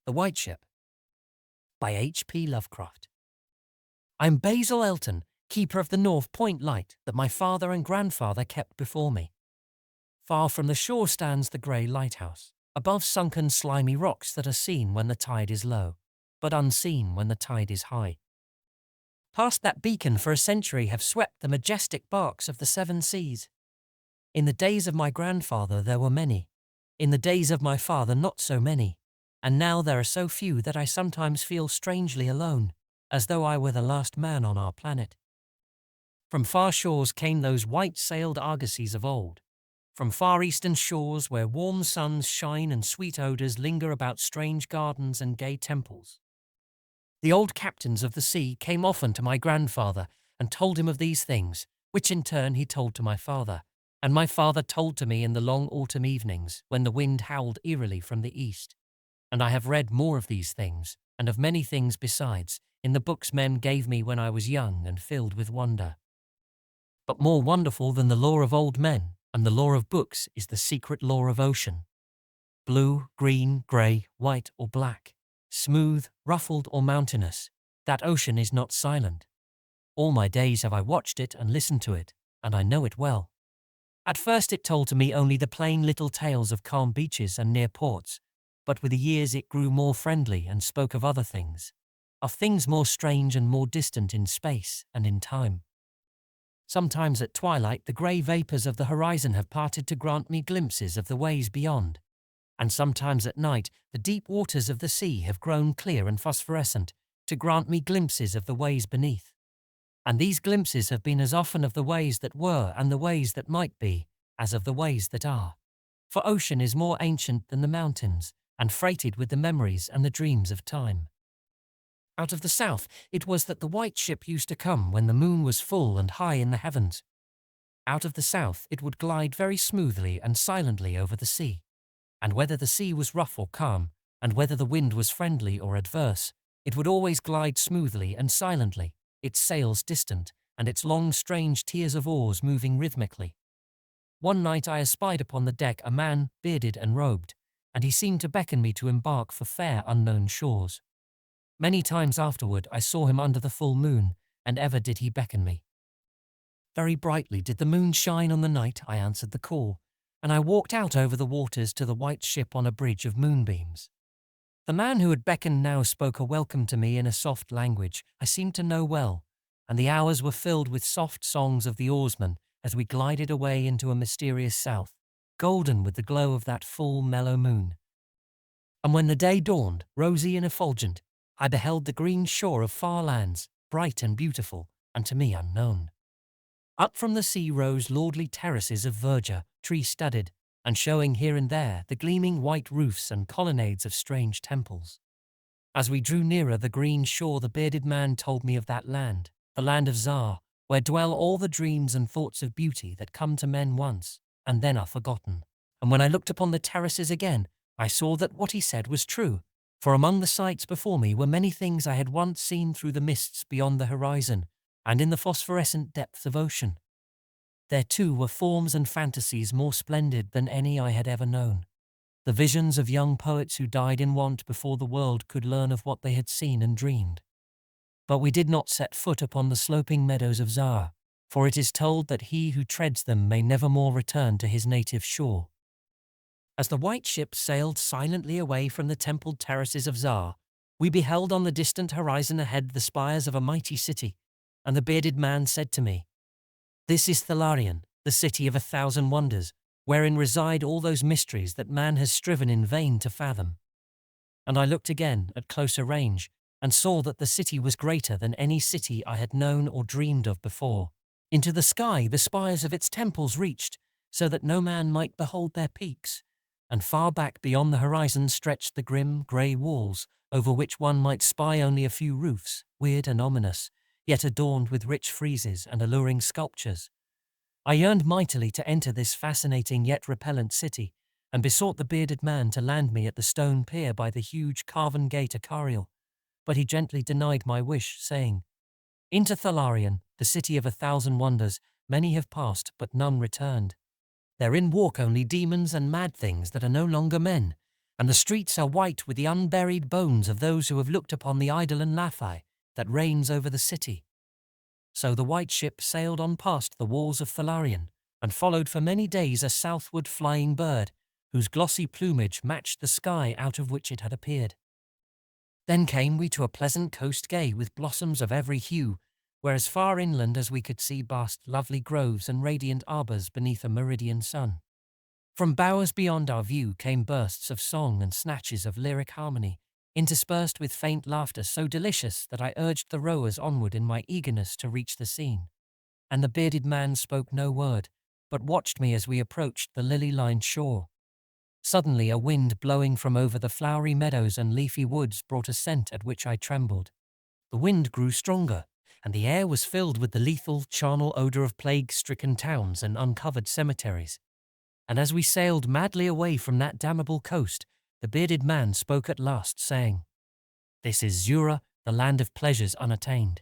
The White Ship by H.P. Lovecraft. I am Basil Elton, keeper of the North Point light that my father and grandfather kept before me. Far from the shore stands the grey lighthouse, above sunken slimy rocks that are seen when the tide is low, but unseen when the tide is high. Past that beacon for a century have swept the majestic barks of the seven seas. In the days of my grandfather there were many, in the days of my father not so many, and now there are so few that I sometimes feel strangely alone, as though I were the last man on our planet. From far shores came those white-sailed argosies of old, from far eastern shores where warm suns shine and sweet odours linger about strange gardens and gay temples. The old captains of the sea came often to my grandfather and told him of these things, which in turn he told to my father, and my father told to me in the long autumn evenings when the wind howled eerily from the east. And I have read more of these things, and of many things besides, in the books men gave me when I was young and filled with wonder. But more wonderful than the lore of old men and the lore of books is the secret lore of ocean. Blue, green, grey, white or black, smooth, ruffled or mountainous, that ocean is not silent. All my days have I watched it and listened to it, and I know it well. At first it told to me only the plain little tales of calm beaches and near ports, but with the years it grew more friendly and spoke of other things, of things more strange and more distant in space and in time. Sometimes at twilight the grey vapours of the horizon have parted to grant me glimpses of the ways beyond, and sometimes at night the deep waters of the sea have grown clear and phosphorescent to grant me glimpses of the ways beneath. And these glimpses have been as often of the ways that were and the ways that might be, as of the ways that are. For ocean is more ancient than the mountains, and freighted with the memories and the dreams of time. Out of the south it was that the white ship used to come when the moon was full and high in the heavens. Out of the south it would glide very smoothly and silently over the sea, and whether the sea was rough or calm, and whether the wind was friendly or adverse, it would always glide smoothly and silently, its sails distant, and its long strange tiers of oars moving rhythmically. One night I espied upon the deck a man, bearded and robed, and he seemed to beckon me to embark for fair unknown shores. Many times afterward I saw him under the full moon, and ever did he beckon me. Very brightly did the moon shine on the night I answered the call, and I walked out over the waters to the white ship on a bridge of moonbeams. The man who had beckoned now spoke a welcome to me in a soft language I seemed to know well, and the hours were filled with soft songs of the oarsmen as we glided away into a mysterious south, golden with the glow of that full, mellow moon. And when the day dawned, rosy and effulgent, I beheld the green shore of far lands, bright and beautiful, and to me unknown. Up from the sea rose lordly terraces of verdure, tree-studded, and showing here and there the gleaming white roofs and colonnades of strange temples. As we drew nearer the green shore, the bearded man told me of that land, the land of Zar, where dwell all the dreams and thoughts of beauty that come to men once, and then are forgotten. And when I looked upon the terraces again, I saw that what he said was true, for among the sights before me were many things I had once seen through the mists beyond the horizon, and in the phosphorescent depths of ocean. There too were forms and fantasies more splendid than any I had ever known, the visions of young poets who died in want before the world could learn of what they had seen and dreamed. But we did not set foot upon the sloping meadows of Zar, for it is told that he who treads them may never more return to his native shore. As the white ship sailed silently away from the templed terraces of Zar, we beheld on the distant horizon ahead the spires of a mighty city, and the bearded man said to me, "This is Thalarion, the city of 1,000 wonders, wherein reside all those mysteries that man has striven in vain to fathom." And I looked again at closer range, and saw that the city was greater than any city I had known or dreamed of before. Into the sky the spires of its temples reached, so that no man might behold their peaks, and far back beyond the horizon stretched the grim, grey walls, over which one might spy only a few roofs, weird and ominous, yet adorned with rich friezes and alluring sculptures. I yearned mightily to enter this fascinating yet repellent city, and besought the bearded man to land me at the stone pier by the huge carven gate Acarial, but he gently denied my wish, saying, "Into Thalarion, the city of 1,000 wonders, many have passed, but none returned. Therein walk only demons and mad things that are no longer men, and the streets are white with the unburied bones of those who have looked upon the eidolon Lathai that reigns over the city. So the white ship sailed on past the walls of Thalarion, and followed for many days a southward flying bird, whose glossy plumage matched the sky out of which it had appeared. Then came we to a pleasant coast gay with blossoms of every hue, where as far inland as we could see basked lovely groves and radiant arbours beneath a meridian sun. From bowers beyond our view came bursts of song and snatches of lyric harmony, interspersed with faint laughter so delicious that I urged the rowers onward in my eagerness to reach the scene. And the bearded man spoke no word, but watched me as we approached the lily-lined shore. Suddenly a wind blowing from over the flowery meadows and leafy woods brought a scent at which I trembled. The wind grew stronger, and the air was filled with the lethal, charnel odour of plague-stricken towns and uncovered cemeteries. And as we sailed madly away from that damnable coast, the bearded man spoke at last, saying, "This is Zura, the land of pleasures unattained."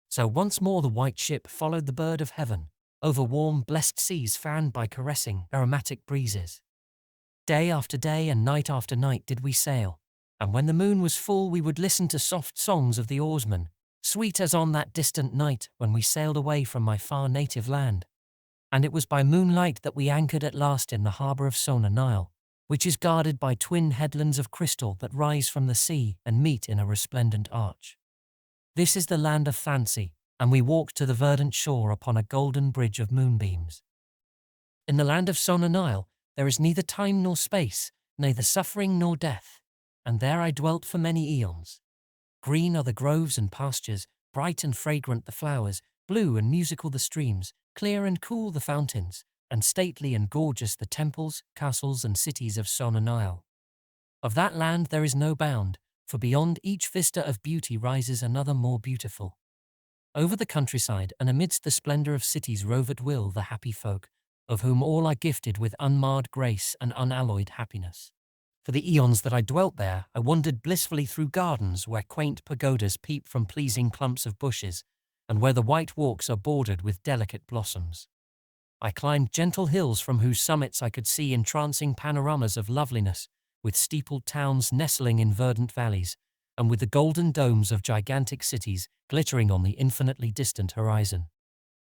So once more the white ship followed the bird of heaven, over warm, blessed seas fanned by caressing, aromatic breezes. Day after day and night after night did we sail, and when the moon was full we would listen to soft songs of the oarsmen, sweet as on that distant night when we sailed away from my far native land. And it was by moonlight that we anchored at last in the harbour of Sona-Nyl, which is guarded by twin headlands of crystal that rise from the sea and meet in a resplendent arch. This is the land of fancy, and we walked to the verdant shore upon a golden bridge of moonbeams. In the land of Sona-Nyl there is neither time nor space, neither suffering nor death, and there I dwelt for many eons. Green are the groves and pastures, bright and fragrant the flowers, blue and musical the streams, clear and cool the fountains, and stately and gorgeous the temples, castles, and cities of Sona-Nyl. Of that land there is no bound, for beyond each vista of beauty rises another more beautiful. Over the countryside and amidst the splendour of cities rove at will the happy folk, of whom all are gifted with unmarred grace and unalloyed happiness. For the eons that I dwelt there, I wandered blissfully through gardens where quaint pagodas peep from pleasing clumps of bushes, and where the white walks are bordered with delicate blossoms. I climbed gentle hills from whose summits I could see entrancing panoramas of loveliness, with steepled towns nestling in verdant valleys, and with the golden domes of gigantic cities glittering on the infinitely distant horizon.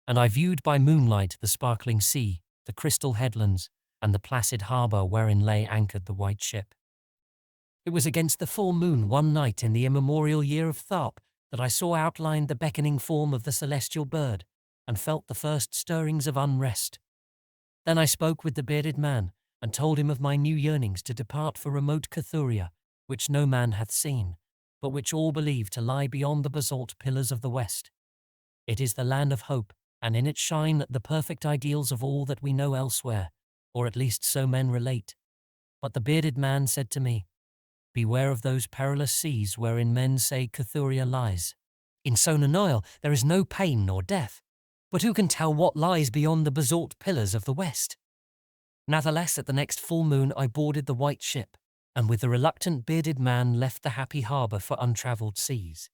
And I viewed by moonlight the sparkling sea, the crystal headlands, and the placid harbour wherein lay anchored the white ship. It was against the full moon one night in the immemorial year of Tharp that I saw outlined the beckoning form of the celestial bird, and felt the first stirrings of unrest. Then I spoke with the bearded man, and told him of my new yearnings to depart for remote Cathuria, which no man hath seen, but which all believe to lie beyond the basalt pillars of the west. It is the land of hope, and in it shine the perfect ideals of all that we know elsewhere, or at least so men relate. But the bearded man said to me, "Beware of those perilous seas wherein men say Cathuria lies. In Sona-Nyl there is no pain nor death, but who can tell what lies beyond the basalt pillars of the west?" Natheless, at the next full moon I boarded the white ship, and with the reluctant bearded man left the happy harbour for untravelled seas.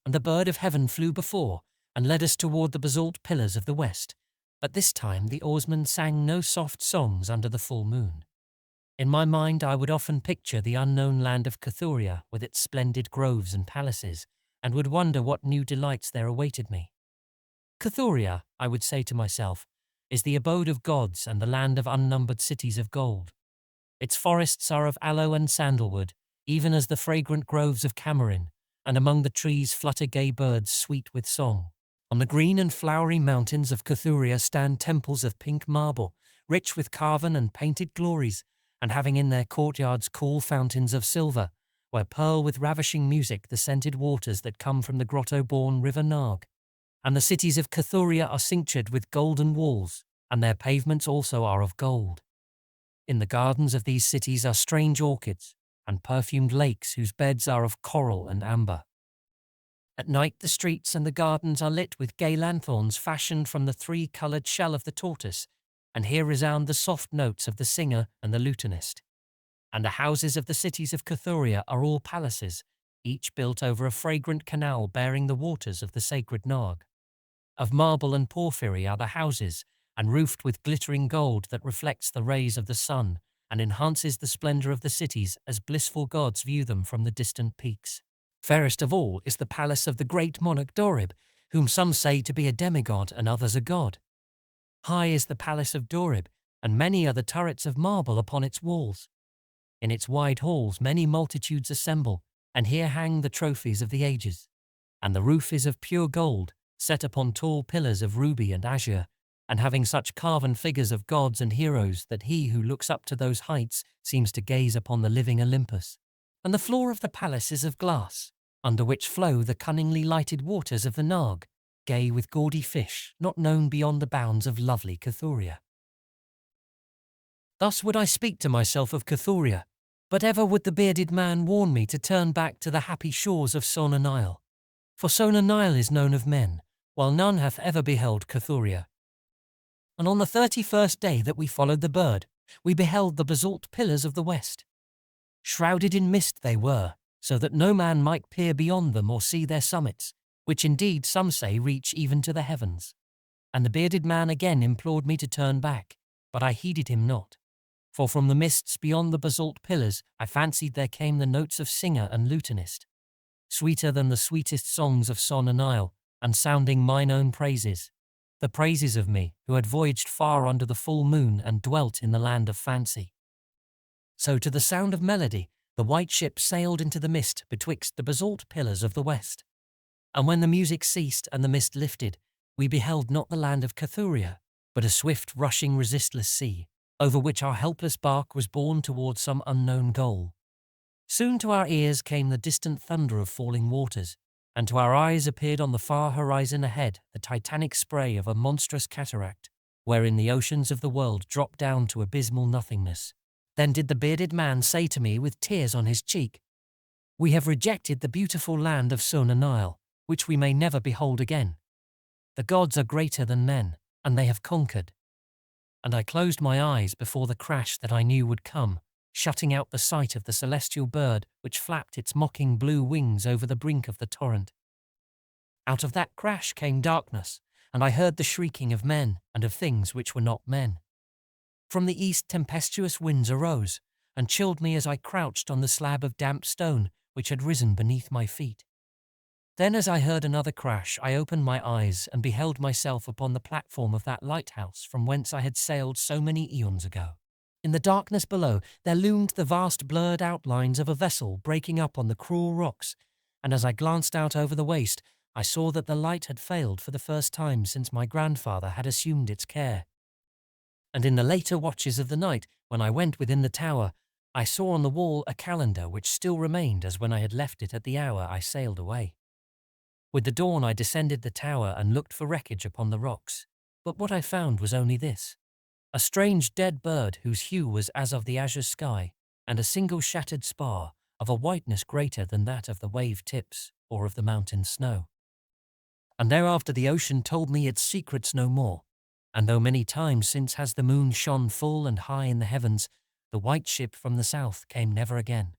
And the bird of heaven flew before, and led us toward the basalt pillars of the west, but this time the oarsmen sang no soft songs under the full moon. In my mind I would often picture the unknown land of Cathuria with its splendid groves and palaces, and would wonder what new delights there awaited me. Cathuria, I would say to myself, is the abode of gods and the land of unnumbered cities of gold. Its forests are of aloe and sandalwood, even as the fragrant groves of Cameron, and among the trees flutter gay birds sweet with song. On the green and flowery mountains of Cathuria stand temples of pink marble, rich with carven and painted glories, and having in their courtyards cool fountains of silver, where purl with ravishing music the scented waters that come from the grotto-born river Narg. And the cities of Cathuria are cinctured with golden walls, and their pavements also are of gold. In the gardens of these cities are strange orchids, and perfumed lakes whose beds are of coral and amber. At night the streets and the gardens are lit with gay lanthorns fashioned from the three-coloured shell of the tortoise, and here resound the soft notes of the singer and the lutanist. And the houses of the cities of Cathuria are all palaces, each built over a fragrant canal bearing the waters of the sacred Narg. Of marble and porphyry are the houses, and roofed with glittering gold that reflects the rays of the sun, and enhances the splendor of the cities as blissful gods view them from the distant peaks. Fairest of all is the palace of the great monarch Dorib, whom some say to be a demigod and others a god. High is the palace of Dorib, and many are the turrets of marble upon its walls. In its wide halls many multitudes assemble, and here hang the trophies of the ages. And the roof is of pure gold, set upon tall pillars of ruby and azure, and having such carven figures of gods and heroes that he who looks up to those heights seems to gaze upon the living Olympus. And the floor of the palace is of glass, under which flow the cunningly lighted waters of the Narg, gay with gaudy fish not known beyond the bounds of lovely Cathuria. Thus would I speak to myself of Cathuria, but ever would the bearded man warn me to turn back to the happy shores of Sona-Nyl. For Sona-Nyl is known of men, while none hath ever beheld Cathuria. And on the 31st day that we followed the bird, we beheld the basalt pillars of the west. Shrouded in mist they were, so that no man might peer beyond them or see their summits, which indeed some say reach even to the heavens. And the bearded man again implored me to turn back, but I heeded him not. For from the mists beyond the basalt pillars I fancied there came the notes of singer and lutanist, sweeter than the sweetest songs of Sona-Nyl, and sounding mine own praises, the praises of me who had voyaged far under the full moon and dwelt in the land of fancy. So to the sound of melody the white ship sailed into the mist betwixt the basalt pillars of the west. And when the music ceased and the mist lifted, we beheld not the land of Cathuria, but a swift rushing resistless sea, over which our helpless bark was borne towards some unknown goal. Soon to our ears came the distant thunder of falling waters, and to our eyes appeared on the far horizon ahead the titanic spray of a monstrous cataract, wherein the oceans of the world drop down to abysmal nothingness. Then did the bearded man say to me with tears on his cheek, "We have rejected the beautiful land of Sona-Nyl, which we may never behold again. The gods are greater than men, and they have conquered." And I closed my eyes before the crash that I knew would come, shutting out the sight of the celestial bird which flapped its mocking blue wings over the brink of the torrent. Out of that crash came darkness, and I heard the shrieking of men and of things which were not men. From the east tempestuous winds arose, and chilled me as I crouched on the slab of damp stone which had risen beneath my feet. Then as I heard another crash, I opened my eyes and beheld myself upon the platform of that lighthouse from whence I had sailed so many eons ago. In the darkness below there loomed the vast blurred outlines of a vessel breaking up on the cruel rocks, and as I glanced out over the waste, I saw that the light had failed for the first time since my grandfather had assumed its care. And in the later watches of the night, when I went within the tower, I saw on the wall a calendar which still remained as when I had left it at the hour I sailed away. With the dawn I descended the tower and looked for wreckage upon the rocks, but what I found was only this: a strange dead bird whose hue was as of the azure sky, and a single shattered spar of a whiteness greater than that of the wave tips or of the mountain snow. And thereafter the ocean told me its secrets no more, and though many times since has the moon shone full and high in the heavens, the white ship from the south came never again.